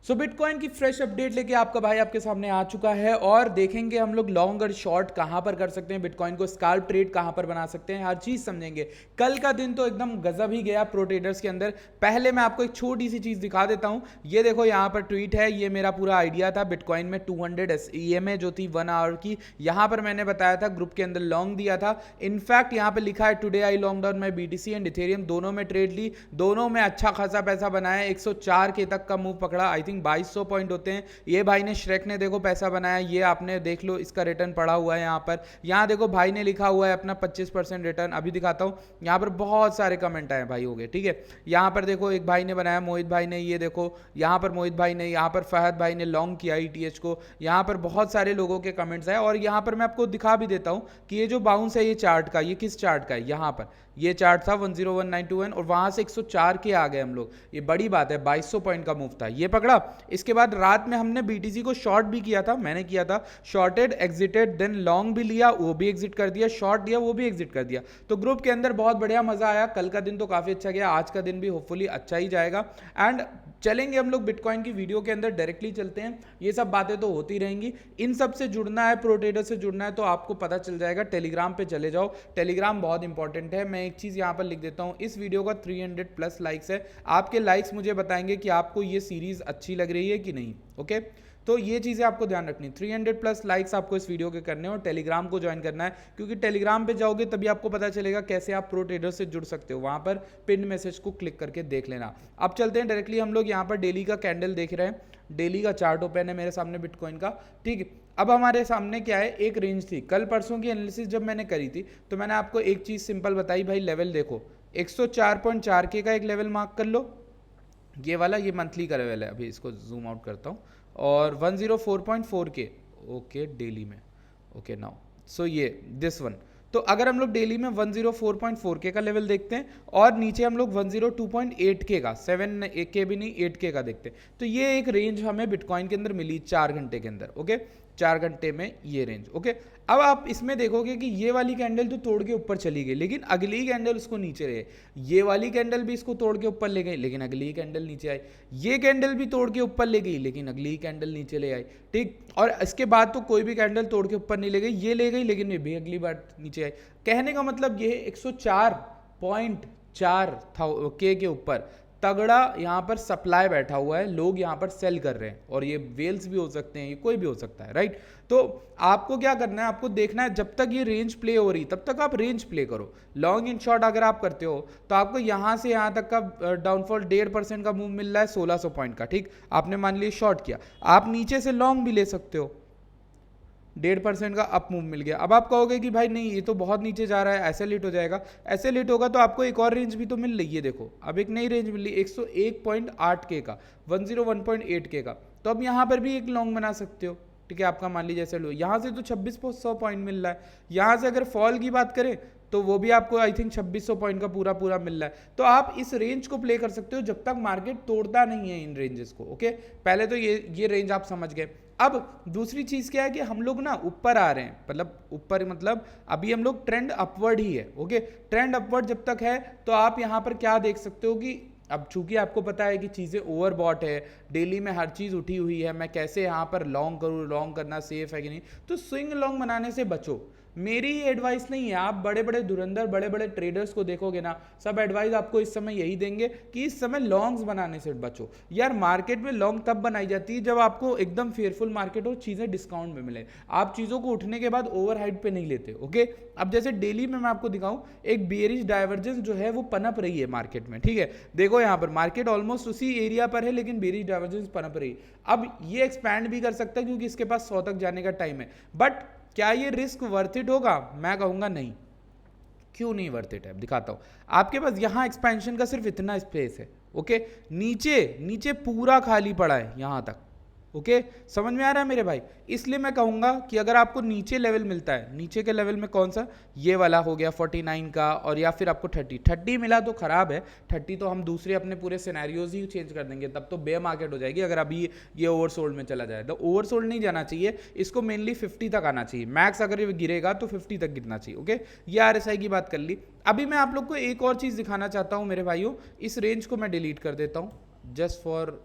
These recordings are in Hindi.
सो बिटकॉइन की फ्रेश अपडेट लेके आपका भाई आपके सामने आ चुका है और देखेंगे हम लोग लॉन्ग और शॉर्ट कहां पर कर सकते हैं, बिटकॉइन को स्काल्प ट्रेड कहां पर बना सकते हैं, हर चीज समझेंगे। कल का दिन तो एकदम गजब ही गया प्रो ट्रेडर्स के अंदर। पहले मैं आपको एक छोटी सी चीज दिखा देता हूं। ये देखो यहाँ पर ट्वीट है, ये मेरा पूरा आइडिया था बिटकॉइन में 200 EMA जो थी 1 आवर की। यहाँ पर मैंने बताया था, ग्रुप के अंदर लॉन्ग दिया था। इनफैक्ट यहाँ पे लिखा है today I long down my BTC and Ethereum, दोनों में ट्रेड ली, दोनों में अच्छा खासा पैसा बनाया। 104 के तक का मूव पकड़ा, आई थिंक 2200 पॉइंट होते हैं। ये भाई ने श्रेक ने देखो पैसा बनाया, ये आपने देख लो इसका रिटर्न पड़ा हुआ है यहाँ पर। यहाँ देखो भाई ने लिखा हुआ है अपना 25% रिटर्न। अभी दिखाता हूँ, यहाँ पर बहुत सारे कमेंट आए भाई हो गए, ठीक है। यहाँ पर देखो एक भाई ने बनाया, मोहित भाई ने, ये देखो यहाँ पर मोहित भाई ने, यहाँ पर फहद भाई ने लॉन्ग किया ETH को। यहाँ पर बहुत सारे लोगों के कमेंट्स आए और यहाँ पर मैं आपको दिखा भी देता हूँ कि ये जो बाउंस है ये चार्ट का, ये किस चार्ट का है। यहाँ पर ये चार्ट था 101921 और वहां से 104 के आ गए हम लोग। ये बड़ी बात है, 2200 पॉइंट का मूव था, ये पकड़ा। इसके बाद रात में हमने BTC को शॉर्ट भी किया था, मैंने किया था, शॉर्टेड एग्जिटेड, देन लॉन्ग भी लिया, वो भी एग्जिट कर दिया, शॉर्ट दिया, वो भी एग्जिट कर दिया। तो ग्रुप के अंदर बहुत बढ़िया मजा आया। कल का दिन तो काफी अच्छा गया, आज का दिन भी होपफुली अच्छा ही जाएगा। एंड चलेंगे हम लोग बिटकॉइन की वीडियो के अंदर, डायरेक्टली चलते हैं। ये सब बातें तो होती रहेंगी, इन सब से जुड़ना है, प्रो ट्रेडर से जुड़ना है तो आपको पता चल जाएगा। टेलीग्राम पे चले जाओ, टेलीग्राम बहुत इंपॉर्टेंट है। मैं एक चीज यहाँ पर लिख देता हूँ, इस वीडियो का 300+ लाइक्स है। आपके लाइक्स मुझे बताएंगे कि आपको ये सीरीज अच्छी लग रही है कि नहीं, ओके। तो ये चीज़ें आपको ध्यान रखनी, 300+ लाइक्स आपको इस वीडियो के करने हैं और टेलीग्राम को ज्वाइन करना है, क्योंकि टेलीग्राम पे जाओगे तभी आपको पता चलेगा कैसे आप प्रो ट्रेडर से जुड़ सकते हो। वहाँ पर पिन मैसेज को क्लिक करके देख लेना। अब चलते हैं डायरेक्टली, हम लोग यहाँ पर डेली का कैंडल देख रहे हैं, डेली का चार्ट ओपन है मेरे सामने बिटकॉइन का, ठीक है। अब हमारे सामने क्या है, एक रेंज थी। कल परसों की एनालिसिस जब मैंने करी थी तो मैंने आपको एक चीज़ सिंपल बताई, भाई लेवल देखो, 104.4 का एक लेवल मार्क कर लो, ये वाला, ये मंथली का लेवल है। अभी इसको जूम आउट करता हूँ, और 104.4 के, ओके डेली में, ओके नाउ, सो ये दिस वन। तो अगर हम लोग डेली में 104.4 के का लेवल देखते हैं और नीचे हम लोग 102.8 के का, 7 के भी नहीं 8 के का देखते हैं, तो ये एक रेंज हमें बिटकॉइन के अंदर मिली 4 घंटे के अंदर, ओके। 4 घंटे में ये रेंज, ओके। अब आप इसमें देखोगे कि ये वाली कैंडल तो तोड़ के ऊपर चली गई, लेकिन अगली कैंडल उसको नीचे रहे। ये वाली कैंडल भी इसको तोड़ के ऊपर ले गई, लेकिन अगली कैंडल नीचे आई। ये कैंडल भी तोड़ के ऊपर ले गई, लेकिन अगली कैंडल नीचे ले आई, ठीक। और इसके बाद तो कोई भी कैंडल तोड़ के ऊपर नहीं ले गई, ये ले गई, लेकिन ये भी अगली बार नीचे आई। कहने का मतलब ये 104.4 था के ऊपर तगड़ा यहाँ पर सप्लाई बैठा हुआ है, लोग यहाँ पर सेल कर रहे हैं, और ये वेल्स भी हो सकते हैं, ये कोई भी हो सकता है, राइट। तो आपको क्या करना है, आपको देखना है जब तक ये रेंज प्ले हो रही तब तक आप रेंज प्ले करो। लॉन्ग इन शॉर्ट अगर आप करते हो तो आपको यहाँ से यहाँ तक का डाउनफॉल 1.5% का मूव मिल रहा है 1600 पॉइंट का, ठीक। आपने मान लिया शॉर्ट किया, आप नीचे से लॉन्ग भी ले सकते हो, 1.5% का अप मूव मिल गया। अब आप कहोगे कि भाई नहीं ये तो बहुत नीचे जा रहा है, ऐसे लेट हो जाएगा। ऐसे लेट होगा तो आपको एक और रेंज भी तो मिल रही है, देखो अब एक नई रेंज मिल रही है 101.8 के का, 101.8 के का। तो अब यहाँ पर भी एक लॉन्ग बना सकते हो, ठीक है। आपका मान लीजिए जैसे लो, यहाँ से तो 2600 पॉइंट मिल रहा है। यहाँ से अगर फॉल की बात करें तो वो भी आपको आई थिंक 2600 पॉइंट का पूरा पूरा मिल रहा है। तो आप इस रेंज को प्ले कर सकते हो जब तक मार्केट तोड़ता नहीं है इन रेंजेस को, ओके। पहले तो ये रेंज आप समझ गए। अब दूसरी चीज क्या है कि हम लोग ना ऊपर आ रहे हैं, मतलब ऊपर मतलब अभी हम लोग ट्रेंड अपवर्ड ही है, ओके। ट्रेंड अपवर्ड जब तक है तो आप यहाँ पर क्या देख सकते हो कि अब चूंकि आपको पता है कि चीज़ें ओवरबॉट है, डेली में हर चीज़ उठी हुई है, मैं कैसे यहाँ पर लॉन्ग करूँ, लॉन्ग करना सेफ है कि नहीं, तो स्विंग लॉन्ग बनाने से बचो। मेरी एडवाइस नहीं है, आप बड़े बड़े धुरंधर बड़े बड़े ट्रेडर्स को देखोगे ना, सब एडवाइस आपको इस समय यही देंगे कि इस समय लॉन्ग्स बनाने से बचो। यार मार्केट में लॉन्ग तब बनाई जाती है जब आपको एकदम फेयरफुल मार्केट हो, चीज़ें डिस्काउंट में मिले, आप चीज़ों को उठने के बाद ओवर हाइट पे नहीं लेते, ओके। अब जैसे डेली में मैं आपको दिखाऊं, एक बेरिश डाइवर्जेंस जो है वो पनप रही है मार्केट में, ठीक है। देखो यहाँ पर मार्केट ऑलमोस्ट उसी एरिया पर है, लेकिन बेरिश डाइवर्जेंस पनप रही है। अब ये एक्सपैंड भी कर सकता है क्योंकि इसके पास 100 तक जाने का टाइम है, बट क्या ये रिस्क वर्थ इट होगा? मैं कहूंगा नहीं। क्यों नहीं वर्थ इट है, दिखाता हूं। आपके पास यहां एक्सपेंशन का सिर्फ इतना स्पेस है, ओके। नीचे नीचे पूरा खाली पड़ा है यहां तक, ओके। समझ में आ रहा है मेरे भाई? इसलिए मैं कहूंगा कि अगर आपको नीचे लेवल मिलता है, नीचे के लेवल में कौन सा, ये वाला हो गया 49 का, और या फिर आपको 30 मिला तो खराब है। 30 तो हम दूसरे अपने पूरे सिनेरियोज ही चेंज कर देंगे, तब तो बेयर मार्केट हो जाएगी अगर अभी ये ओवरसोल्ड में चला जाए। तो ओवरसोल्ड नहीं जाना चाहिए, इसको मेनली 50 तक आना चाहिए मैक्स। अगर ये गिरेगा तो 50 तक गिरना चाहिए, ओके। ये RSI की बात कर ली। अभी मैं आप लोग को एक और चीज़ दिखाना चाहता हूँ मेरे भाइयों, इस रेंज को मैं डिलीट कर देता हूँ जस्ट फॉर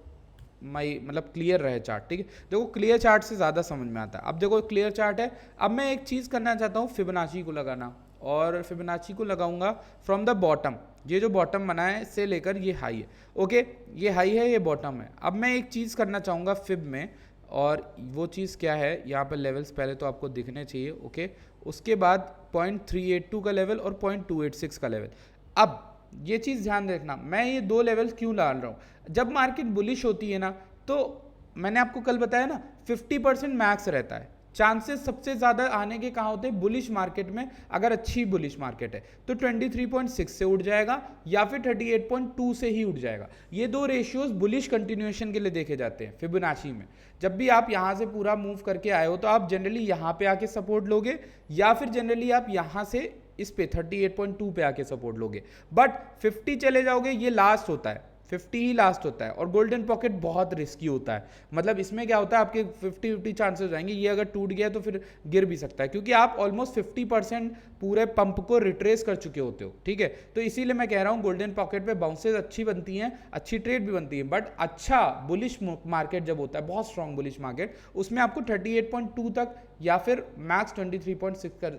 माई मतलब क्लियर रहे चार्ट, ठीक है। देखो क्लियर चार्ट से ज़्यादा समझ में आता है। अब देखो क्लियर चार्ट है, अब मैं एक चीज़ करना चाहता हूँ, फिबोनाची को लगाना, और फिबोनाची को लगाऊंगा फ्रॉम द बॉटम। ये जो बॉटम बना है इससे लेकर ये हाई है, ओके, ये हाई है, ये बॉटम है। अब मैं एक चीज़ करना चाहूँगा फिब में, और वो चीज़ क्या है, यहाँ पर लेवल्स पहले तो आपको दिखने चाहिए, ओके। उसके बाद 0.382 का लेवल और 0.286 का लेवल। अब ये चीज़ ध्यान रखना, मैं ये दो लेवल्स क्यों डाल रहा हूँ। जब मार्केट बुलिश होती है ना, तो मैंने आपको कल बताया ना 50% मैक्स रहता है, चांसेस सबसे ज़्यादा आने के कहाँ होते हैं, बुलिश मार्केट में। अगर अच्छी बुलिश मार्केट है तो 23.6 से उठ जाएगा या फिर 38.2 से ही उठ जाएगा। ये दो रेशियोज बुलिश कंटिन्यूएशन के लिए देखे जाते हैं फिबोनाची में। जब भी आप यहाँ से पूरा मूव करके आए हो तो आप जनरली यहाँ पे आके सपोर्ट लोगे, या फिर जनरली आप यहाँ से इस पे 38.2 पे आके सपोर्ट लोगे। बट 50 चले जाओगे, ये लास्ट होता है, 50 ही लास्ट होता है। और गोल्डन पॉकेट बहुत रिस्की होता है, मतलब इसमें क्या होता है, आपके 50-50 चांसेस हो जाएंगे, ये अगर टूट गया तो फिर गिर भी सकता है, क्योंकि आप ऑलमोस्ट 50% पूरे पंप को रिट्रेस कर चुके होते हो, ठीक है। तो इसीलिए मैं कह रहा हूँ गोल्डन पॉकेट पे बाउंसेस अच्छी बनती हैं, अच्छी ट्रेड भी बनती है, बट अच्छा बुलिश मार्केट जब होता है, बहुत स्ट्रॉन्ग बुलिश मार्केट, उसमें आपको 38.2 तक या फिर मैक्स 23.6 का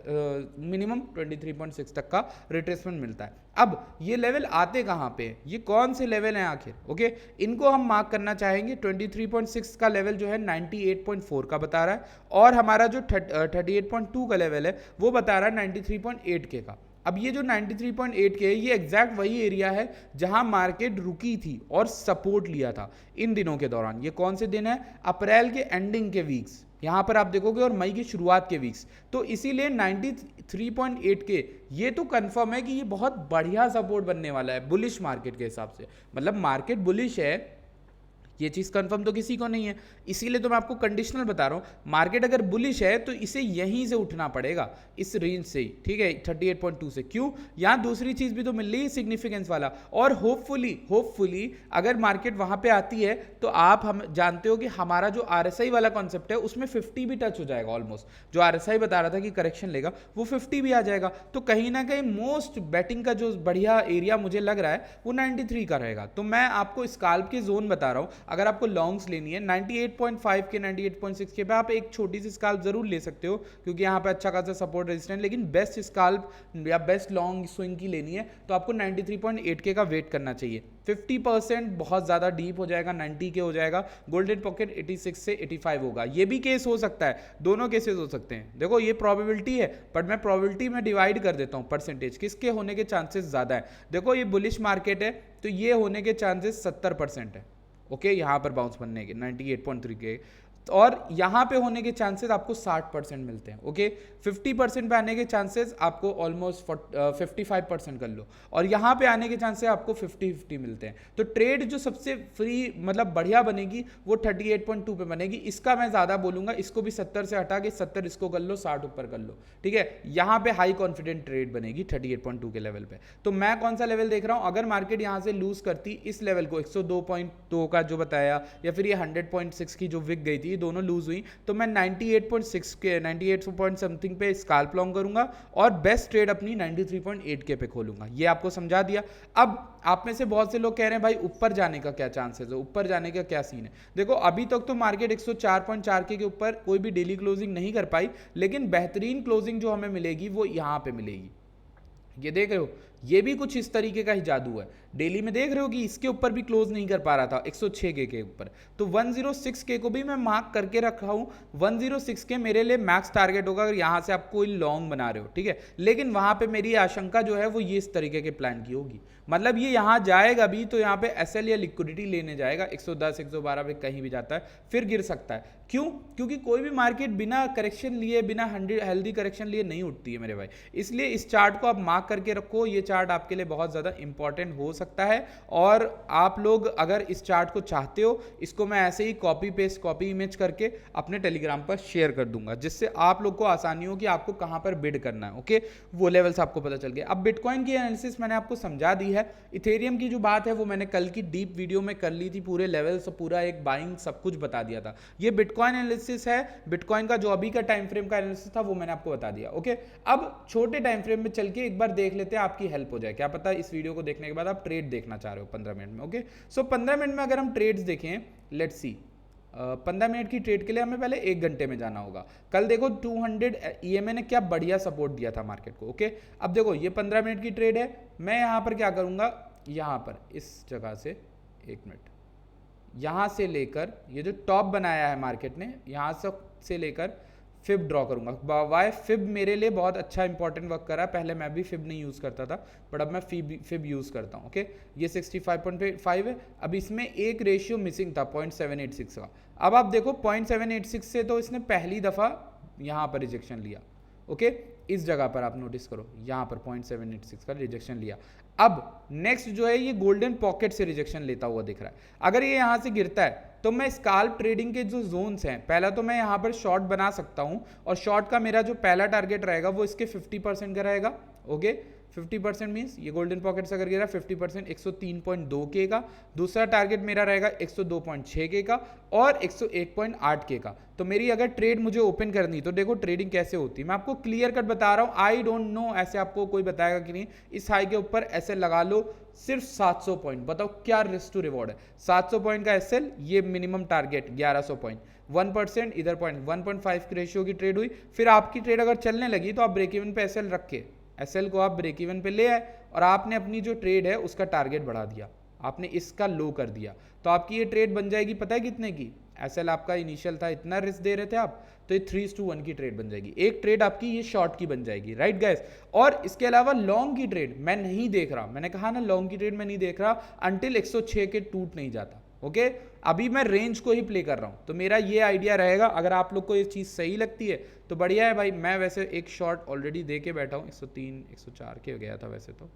मिनिमम 23.6 तक का रिट्रेसमेंट मिलता है। अब ये लेवल आते कहाँ पे, ये कौन से लेवल हैं आखिर, ओके, इनको हम मार्क करना चाहेंगे। 23.6 का लेवल जो है 98.4 का बता रहा है, और हमारा जो 38.2 का लेवल है वो बता रहा है 93.8 के का। अब ये जो 93.8 के है, ये एग्जैक्ट वही एरिया है जहां मार्केट रुकी थी और सपोर्ट लिया था इन दिनों के दौरान। ये कौन से दिन है, अप्रैल के एंडिंग के वीक्स, यहाँ पर आप देखोगे, और मई की शुरुआत के वीक्स। तो इसीलिए 93.8 के ये तो कंफर्म है कि ये बहुत बढ़िया सपोर्ट बनने वाला है बुलिश मार्केट के हिसाब से। मतलब मार्केट बुलिश है, ये चीज़ कंफर्म तो किसी को नहीं है, इसीलिए तो मैं आपको कंडीशनल बता रहा हूँ। मार्केट अगर बुलिश है तो इसे यहीं से उठना पड़ेगा, इस रेंज से ही, ठीक है, 38.2 से। क्यों, यहाँ दूसरी चीज़ भी तो मिल रही है, सिग्निफिकेंस वाला। और होपफुली अगर मार्केट वहाँ पे आती है तो आप हम जानते हो कि हमारा जो RSI वाला कॉन्सेप्ट है उसमें 50 भी टच हो जाएगा ऑलमोस्ट। जो RSI बता रहा था कि करेक्शन लेगा, वो 50 भी आ जाएगा। तो कहीं ना कहीं मोस्ट बैटिंग का जो बढ़िया एरिया मुझे लग रहा है वो 93 का रहेगा। तो मैं आपको स्काल्प के जोन बता रहा हूँ, अगर आपको लॉन्ग्स लेनी है 98.5 के 98.6 के पे आप एक छोटी सी स्काल्प जरूर ले सकते हो, क्योंकि यहाँ पे अच्छा खासा सपोर्ट रेजिस्टेंस। लेकिन बेस्ट स्काल्प या बेस्ट लॉन्ग स्विंग की लेनी है तो आपको 93.8 के का वेट करना चाहिए। 50% बहुत ज़्यादा डीप हो जाएगा, 90 के हो जाएगा। गोल्डन पॉकेट 86 से 85 होगा। ये भी केस हो सकता है, दोनों केसेस हो सकते हैं। देखो ये प्रोबेबिलिटी है, बट मैं प्रोबेबिलिटी में डिवाइड कर देता हूँ परसेंटेज, किसके होने के चांसेस ज़्यादा है। देखो ये बुलिश मार्केट है तो ये होने के चांसेस 70% है, ओके, यहाँ पर बाउंस बनने के 98.3 के, और यहाँ पे होने के चांसेस आपको 60% मिलते हैं, ओके। 50% पे आने के चांसेस आपको ऑलमोस्ट 55% कर लो, और यहाँ पे आने के चांसेस आपको 50-50 मिलते हैं। तो ट्रेड जो सबसे फ्री मतलब बढ़िया बनेगी वो 38.2 पे बनेगी। इसका मैं ज़्यादा बोलूँगा, इसको भी 70 से हटा के 70 इसको कर लो, 60 ऊपर कर लो, ठीक है। यहाँ पे हाई कॉन्फिडेंट ट्रेड बनेगी 38.2 के लेवल पे। तो मैं कौन सा लेवल देख रहा हूँ, अगर मार्केट यहाँ से लूज करती इस लेवल को 102.2 का जो बताया, या फिर ये 100.6 की जो विक गई थी, दोनों लूज हुई, तो मैं 98.6 के 98 पॉइंट समथिंग पे स्काल्प लॉन्ग करूंगा, और बेस्ट ट्रेड अपनी 93.8 के पे खोलूंगा। ये आपको समझा दिया। अब आप में से बहुत से लोग कह रहे हैं भाई ऊपर जाने का क्या चांसेस है, ऊपर जाने का क्या सीन है। देखो अभी तक तो मार्केट 104.4 के ऊपर कोई भी डेली क्लोजिंग नहीं कर पाई, लेकिन बेहतरीन क्लोजिंग जो हमें मिलेगी वो यहाँ पे मिलेगी। ये देख रहे हो, ये भी कुछ इस तरीके का ही जादू है। डेली में देख रहे हो कि इसके ऊपर भी क्लोज नहीं कर पा रहा था 106 के ऊपर, तो 106 के को भी मैं मार्क करके रखा हूँ। 106 के मेरे लिए मैक्स टारगेट होगा अगर यहाँ से आप कोई लॉन्ग बना रहे हो, ठीक है। लेकिन वहाँ पे मेरी आशंका जो है वो ये इस तरीके के प्लान की होगी, मतलब ये यहाँ जाएगा भी तो यहाँ पे एसएल या लिक्विडिटी लेने जाएगा, 110 112 पे कहीं भी जाता है, फिर गिर सकता है। क्यों, क्योंकि कोई भी मार्केट बिना करेक्शन लिए, बिना हेल्दी करेक्शन लिए नहीं उठती है मेरे भाई। इसलिए इस चार्ट को आप मार्क करके रखो, ये चार्ट आपके लिए बहुत ज़्यादा इंपॉर्टेंट हो सकता है। और आप लोग अगर इस चार्ट को चाहते हो, इसको मैं ऐसे ही कॉपी पेस्ट कॉपी इमेज करके अपने टेलीग्राम पर शेयर कर दूंगा, जिससे आप लोग को आसानी हो कि आपको कहाँ पर बिड करना है, ओके। वो लेवल्स आपको पता चल गया। अब बिटकॉइन की एनालिसिस मैंने आपको समझा दी है। इथेरियम की जो बात है वो मैंने कल की डीप वीडियो में कर ली थी, पूरे लेवल्स, पूरा एक बाइंग सब कुछ बता दिया था। ये बिटकॉइन एनालिसिस है, बिटकॉइन का जो अभी का टाइम फ्रेम का एनालिसिस था वो मैंने आपको बता दिया, ओके। अब छोटे टाइम फ्रेम में चल के एक बार देख लेते हैं आपकी हेल्प हेल्प हो जाए। क्या पता इस वीडियो को देखने के बाद आप ट्रेड देखना चाह रहे हो 15 मिनट में। ओके, सो 15 मिनट में अगर हम ट्रेड्स देखें, लेट्स सी 15 मिनट की ट्रेड के लिए हमें पहले 1 घंटे में जाना होगा। कल देखो 200 EMA ने क्या बढ़िया सपोर्ट दिया था मार्केट को। ओके, अब देखो ये 15 मिनट की ट्रेड है, मैं यहाँ पर क्या करूँगा, यहाँ पर इस जगह से 1 मिनट, यहाँ से लेकर ये जो टॉप बनाया है मार्केट ने, यहाँ से लेकर फिब ड्रॉ करूंगा। वाई फिब मेरे लिए बहुत अच्छा इंपॉर्टेंट वर्क कर रहा है। पहले मैं भी फिब नहीं यूज़ करता था, बट अब मैं फिब यूज़ करता हूँ। ओके, ये 65.5 है। अब इसमें एक रेशियो मिसिंग था 0.786 का। अब आप देखो 0.786 से तो इसने पहली दफ़ा यहाँ पर रिजेक्शन लिया। ओके, इस जगह पर आप नोटिस करो, यहाँ पर 0.786 का रिजेक्शन लिया। अब नेक्स्ट जो है ये गोल्डन पॉकेट से रिजेक्शन लेता हुआ दिख रहा है। अगर ये यहाँ से गिरता है तो मैं स्काल्प ट्रेडिंग के जो जोन्स हैं, पहला तो मैं यहाँ पर शॉर्ट बना सकता हूँ, और शॉर्ट का मेरा जो पहला टारगेट रहेगा वो इसके 50% का रहेगा। ओके, 50% मीन्स ये गोल्डन पॉकेट से अगर गिरा 50% 103.2 के का। दूसरा टारगेट मेरा रहेगा 102.6 के का और 101.8 के का। तो मेरी अगर ट्रेड मुझे ओपन करनी, तो देखो ट्रेडिंग कैसे होती है, मैं आपको क्लियर कट बता रहा हूँ। आई डोंट नो ऐसे आपको कोई बताएगा कि नहीं। इस हाई के ऊपर ऐसे लगा लो सिर्फ 700 पॉइंट, बताओ क्या रिस्क टू रिवॉर्ड है। 700 पॉइंट का एसएल, ये मिनिमम टारगेट 1100 पॉइंट, 1% इधर पॉइंट, 1.5 की रेशियो की ट्रेड हुई। फिर आपकी ट्रेड अगर चलने लगी तो आप ब्रेक इवन पे एसएल रख के, एसएल को आप ब्रेक इवन पे ले आए और आपने अपनी जो ट्रेड है उसका टारगेट बढ़ा दिया, आपने इसका लो कर दिया, तो आपकी ये ट्रेड बन जाएगी पता है कितने की। एसएल आपका इनिशियल था, इतना रिस्क दे रहे थे आप, तो ये 3:1 की ट्रेड बन जाएगी। एक ट्रेड आपकी ये शॉर्ट की बन जाएगी, राइट गाइस। और इसके अलावा लॉन्ग की ट्रेड मैं नहीं देख रहा, मैंने कहा ना लॉन्ग की ट्रेड मैं नहीं देख रहा अंटिल 106 के टूट नहीं जाता। ओके, अभी मैं रेंज को ही प्ले कर रहा हूं, तो मेरा ये आइडिया रहेगा। अगर आप लोग को ये चीज़ सही लगती है तो बढ़िया है भाई। मैं वैसे एक शॉर्ट ऑलरेडी दे के बैठा हूँ, 103 104 के गया था वैसे तो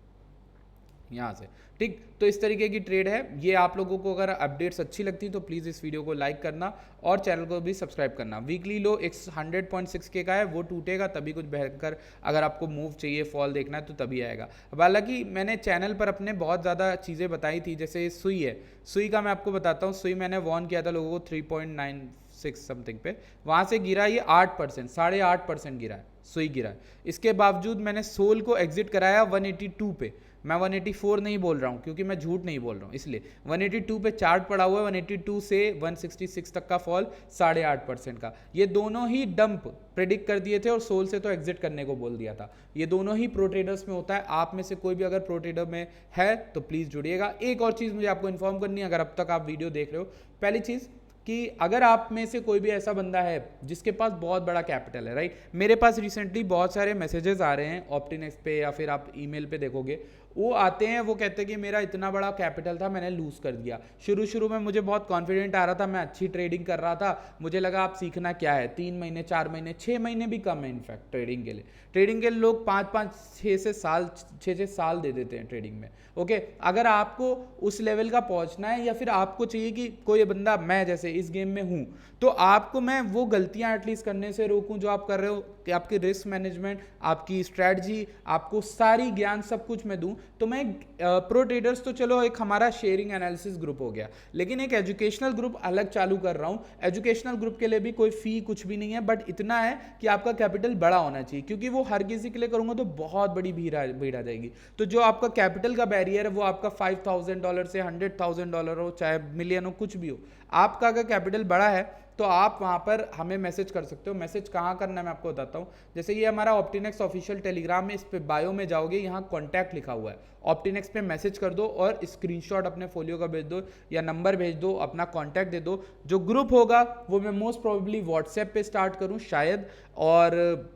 यहाँ से, ठीक। तो इस तरीके की ट्रेड है ये। आप लोगों को अगर अपडेट्स अच्छी लगती तो प्लीज़ इस वीडियो को लाइक करना और चैनल को भी सब्सक्राइब करना। वीकली लो 100.6 के का है, वो टूटेगा तभी कुछ बेहतर, अगर आपको मूव चाहिए, फॉल देखना है तो तभी आएगा। अब हालांकि मैंने चैनल पर अपने बहुत ज़्यादा चीज़ें बताई थी, जैसे सुई है, सुई का मैं आपको बताता हूँ। सुई मैंने वॉर्न किया था लोगों को 3.96 समथिंग पे, वहाँ से गिरा ये 8%, 8.5% गिरा है, सुई गिरा है। इसके बावजूद मैंने सोल को एग्जिट कराया 182 पे। मैं 184 नहीं बोल रहा हूँ क्योंकि मैं झूठ नहीं बोल रहा हूँ, इसलिए 182 पे चार्ट पड़ा हुआ है। 182 से 166 तक का फॉल 8.5% का, ये दोनों ही डंप प्रेडिक्ट कर दिए थे और सोल से तो एग्जिट करने को बोल दिया था। ये दोनों ही प्रो ट्रेडर्स में होता है। आप में से कोई भी अगर प्रो ट्रेडर में है तो प्लीज़ जुड़िएगा। एक और चीज़ मुझे आपको इन्फॉर्म करनी है, अगर अब तक आप वीडियो देख रहे हो, पहली चीज़ कि अगर आप में से कोई भी ऐसा बंदा है जिसके पास बहुत बड़ा कैपिटल है, राइट। मेरे पास रिसेंटली बहुत सारे मैसेजेस आ रहे हैं ऑप्टिनेक्स पे, या फिर आप ईमेल पे देखोगे, वो आते हैं, वो कहते हैं कि मेरा इतना बड़ा कैपिटल था, मैंने लूज़ कर दिया। शुरू में मुझे बहुत कॉन्फिडेंट आ रहा था, मैं अच्छी ट्रेडिंग कर रहा था, मुझे लगा आप सीखना क्या है, 3 महीने 4 महीने 6 महीने भी कम है इनफैक्ट ट्रेडिंग के लिए। ट्रेडिंग के लिए लोग 5 6 साल दे देते हैं ट्रेडिंग में। ओके, अगर आपको उस लेवल का पहुंचना है, या फिर आपको चाहिए कि कोई बंदा मैं जैसे इस गेम में हूं, तो आपको मैं वो गलतियां एटलीस्ट करने से रोकूं जो आप कर रहे हो, कि आपकी रिस्क मैनेजमेंट, आपकी स्ट्रैटेजी, आपको सारी ज्ञान सब कुछ मैं दूं। तो मैं प्रो ट्रेडर्स तो चलो एक हमारा शेयरिंग एनालिसिस ग्रुप हो गया, लेकिन एक एजुकेशनल ग्रुप अलग चालू कर रहा हूं। एजुकेशनल ग्रुप के लिए भी कोई फी कुछ भी नहीं है, बट इतना है कि आपका कैपिटल बड़ा होना चाहिए, क्योंकि वो हर किसी के लिए करूंगा तो बहुत बड़ी भीड़ आ जाएगी। तो जो आपका कैपिटल का बैरियर है वो आपका $5,000 से $100,000 हो, चाहे मिलियन हो, कुछ भी हो, आपका अगर कैपिटल बड़ा है तो आप वहाँ पर हमें मैसेज कर सकते हो। मैसेज कहाँ करना है मैं आपको बताता हूँ। जैसे ये हमारा ऑप्टिनेक्स ऑफिशियल टेलीग्राम में, इस पे बायो में जाओगे, यहाँ कॉन्टैक्ट लिखा हुआ है, ऑप्टिनेक्स पे मैसेज कर दो और स्क्रीनशॉट अपने फोलियो का भेज दो या नंबर भेज दो, अपना कॉन्टैक्ट दे दो। जो ग्रुप होगा वो मैं मोस्ट प्रोबेबली व्हाट्सएप पे स्टार्ट करूँ शायद, और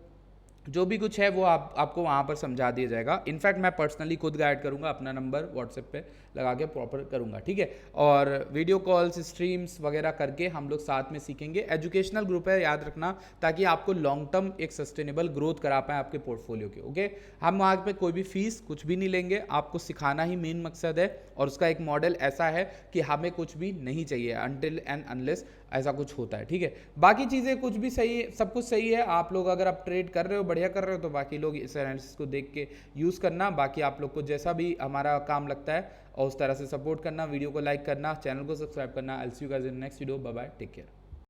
जो भी कुछ है वो आपको वहाँ पर समझा दिया जाएगा। इनफैक्ट मैं पर्सनली खुद गाइड करूँगा, अपना नंबर व्हाट्सएप पे लगा के प्रॉपर करूँगा, ठीक है। और वीडियो कॉल्स, स्ट्रीम्स वगैरह करके हम लोग साथ में सीखेंगे। एजुकेशनल ग्रुप है, याद रखना, ताकि आपको लॉन्ग टर्म एक सस्टेनेबल ग्रोथ करा पाएँ आपके पोर्टफोलियो के। ओके, हम वहाँ पे कोई भी फीस कुछ भी नहीं लेंगे, आपको सिखाना ही मेन मकसद है। और उसका एक मॉडल ऐसा है कि हमें कुछ भी नहीं चाहिए अनटिल एंड अनलेस ऐसा कुछ होता है, ठीक है। बाकी चीज़ें कुछ भी सही है, सब कुछ सही है। आप लोग अगर आप ट्रेड कर रहे हो, बढ़िया कर रहे हो, तो बाकी लोग इस एनालिसिस को देख के यूज़ करना। बाकी आप लोग को जैसा भी हमारा काम लगता है और उस तरह से सपोर्ट करना। वीडियो को लाइक करना, चैनल को सब्सक्राइब करना। I will see you guys in next video. Bye bye, take care.